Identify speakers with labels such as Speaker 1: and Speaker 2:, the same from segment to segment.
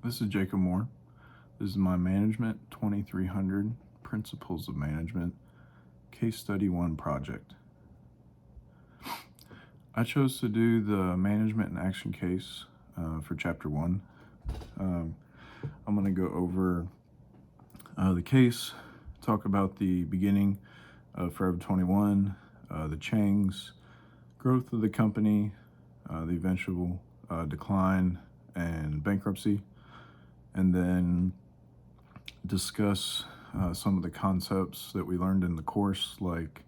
Speaker 1: This is Jacob Moore. This is my Management 2300 Principles of Management Case Study 1 project. I chose to do the Management and Action case for Chapter 1. I'm going to go over the case, talk about the beginning of Forever 21, the Changs, growth of the company, the eventual decline and bankruptcy, and then discuss some of the concepts that we learned in the course, like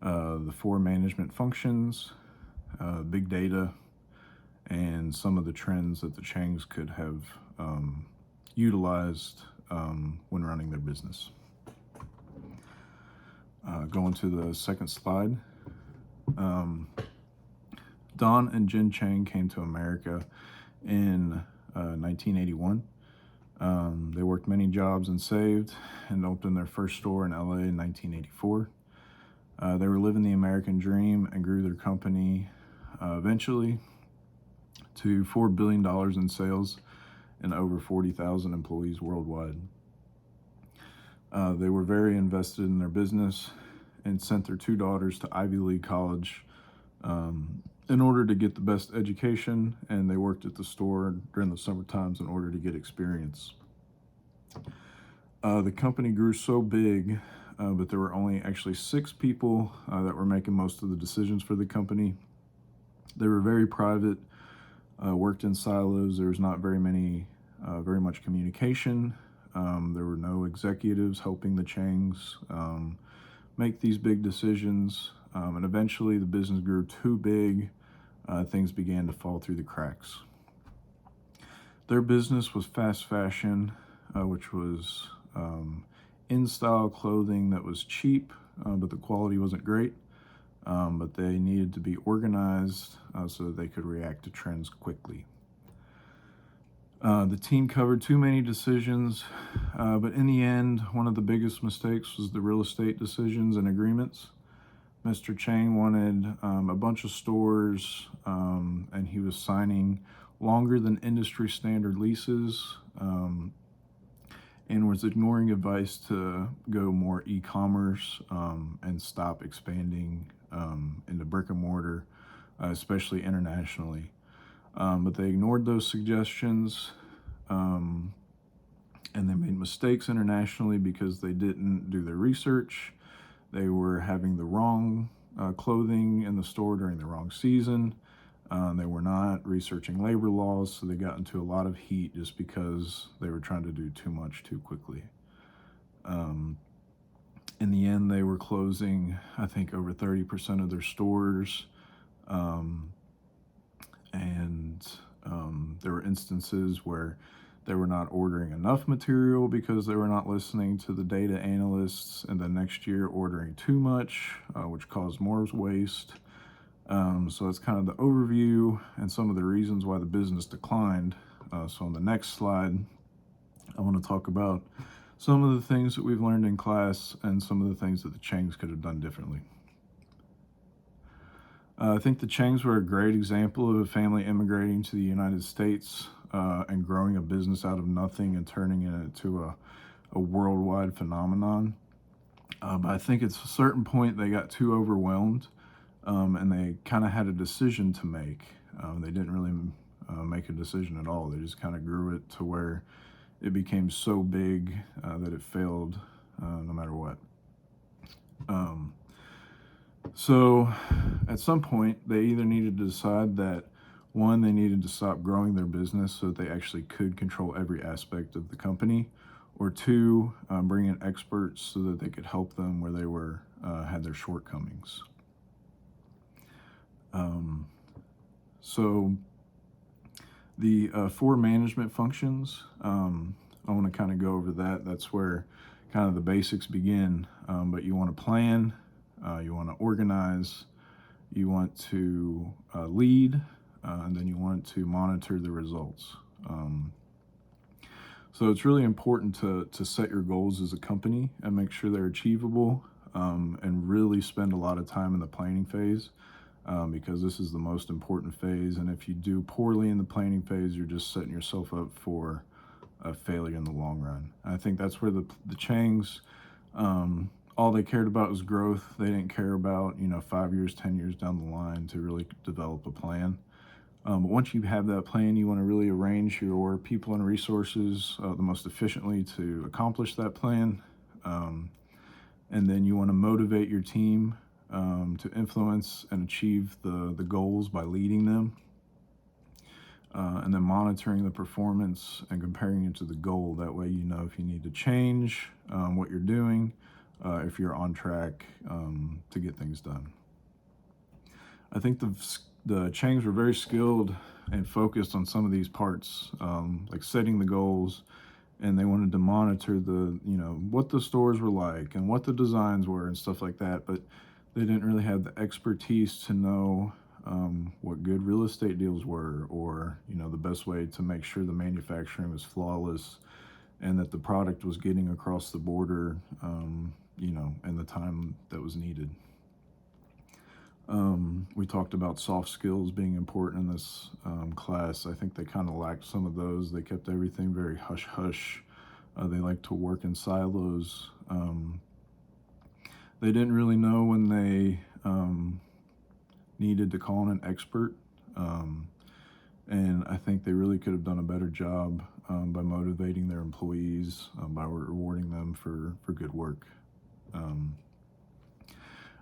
Speaker 1: the 4 management functions, big data, and some of the trends that the Changs could have utilized when running their business. Going to the second slide. Don and Jen Chang came to America in 1981. They worked many jobs and saved and opened their first store in LA in 1984. They were living the American dream and grew their company eventually to $4 billion in sales and over 40,000 employees worldwide. They were very invested in their business and sent their 2 daughters to Ivy League college in order to get the best education, and they worked at the store during the summer times in order to get experience. The company grew so big, but there were only actually 6 people that were making most of the decisions for the company. They were very private, worked in silos. There was not very much communication. There were no executives helping the Changs make these big decisions, and eventually the business grew too big. Things began to fall through the cracks. Their business was fast fashion, which was in-style clothing that was cheap, but the quality wasn't great. But they needed to be organized so that they could react to trends quickly. The team covered too many decisions, but in the end, one of the biggest mistakes was the real estate decisions and agreements. Mr. Chang wanted a bunch of stores, and he was signing longer than industry standard leases, and was ignoring advice to go more e-commerce and stop expanding into brick and mortar, especially internationally. But they ignored those suggestions, and they made mistakes internationally because they didn't do their research. They were having the wrong clothing in the store during the wrong season. They were not researching labor laws, so they got into a lot of heat just because they were trying to do too much too quickly. In the end, they were closing, I think, over 30% of their stores. There were instances where they were not ordering enough material because they were not listening to the data analysts, and the next year ordering too much, which caused more waste. So that's kind of the overview and some of the reasons why the business declined. So on the next slide, I want to talk about some of the things that we've learned in class and some of the things that the Changs could have done differently. I think the Changs were a great example of a family immigrating to the United States and growing a business out of nothing and turning it into a worldwide phenomenon. But I think at a certain point they got too overwhelmed, and they kind of had a decision to make. They didn't really make a decision at all. They just kind of grew it to where it became so big that it failed no matter what. So at some point, they either needed to decide that, one, they needed to stop growing their business so that they actually could control every aspect of the company, or 2, bring in experts so that they could help them where they had their shortcomings. So the 4 management functions, I want to kind of go over that. That's where kind of the basics begin. But you want to plan, you want to organize, you want to lead, and then you want to monitor the results. So it's really important to set your goals as a company and make sure they're achievable, and really spend a lot of time in the planning phase. Because this is the most important phase, and if you do poorly in the planning phase, you're just setting yourself up for a failure in the long run. And I think that's where the Changs, all they cared about was growth. They didn't care about, 5 years, 10 years down the line to really develop a plan. But once you have that plan, you want to really arrange your people and resources the most efficiently to accomplish that plan. Um, and then you want to motivate your team to influence and achieve the goals by leading them. And then monitoring the performance and comparing it to the goal. That way you know if you need to change what you're doing, if you're on track to get things done. I think the Changs were very skilled and focused on some of these parts, like setting the goals, and they wanted to monitor what the stores were like and what the designs were and stuff like that, but they didn't really have the expertise to know what good real estate deals were, or the best way to make sure the manufacturing was flawless and that the product was getting across the border in the time that was needed. We talked about soft skills being important in this class. I think they kind of lacked some of those. They kept everything very hush-hush. They like to work in silos. They didn't really know when they needed to call in an expert. And I think they really could have done a better job by motivating their employees, by rewarding them for good work.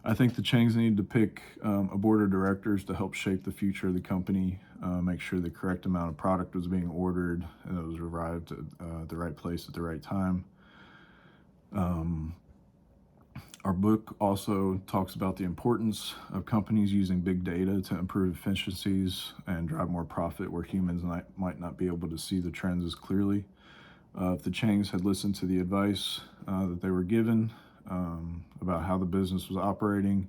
Speaker 1: I think the Changs needed to pick a board of directors to help shape the future of the company, make sure the correct amount of product was being ordered and it was arrived at the right place at the right time. Our book also talks about the importance of companies using big data to improve efficiencies and drive more profit where humans might not be able to see the trends as clearly. If the Changs had listened to the advice that they were given about how the business was operating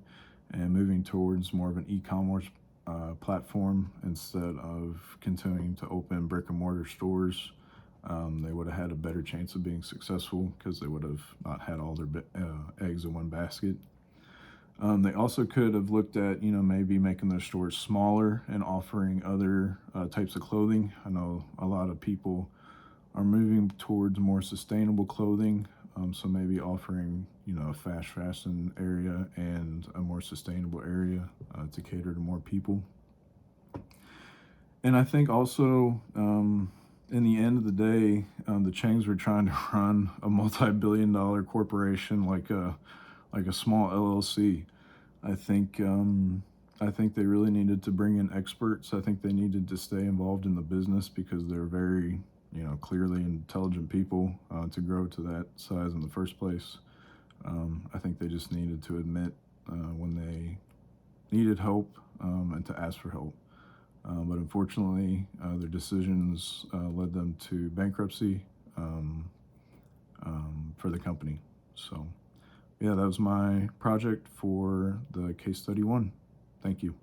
Speaker 1: and moving towards more of an e-commerce platform instead of continuing to open brick and mortar stores, they would have had a better chance of being successful because they would have not had all their eggs in one basket. They also could have looked at, maybe making their stores smaller and offering other types of clothing. I know a lot of people are moving towards more sustainable clothing, so maybe offering, a fast fashion area and a more sustainable area to cater to more people. And I think also, in the end of the day, the Changs were trying to run a multi-billion-dollar corporation like a small LLC. I think they really needed to bring in experts. I think they needed to stay involved in the business because they're very, clearly intelligent people to grow to that size in the first place. I think they just needed to admit when they needed help and to ask for help. But unfortunately, their decisions led them to bankruptcy for the company. So, yeah, that was my project for the case study 1. Thank you.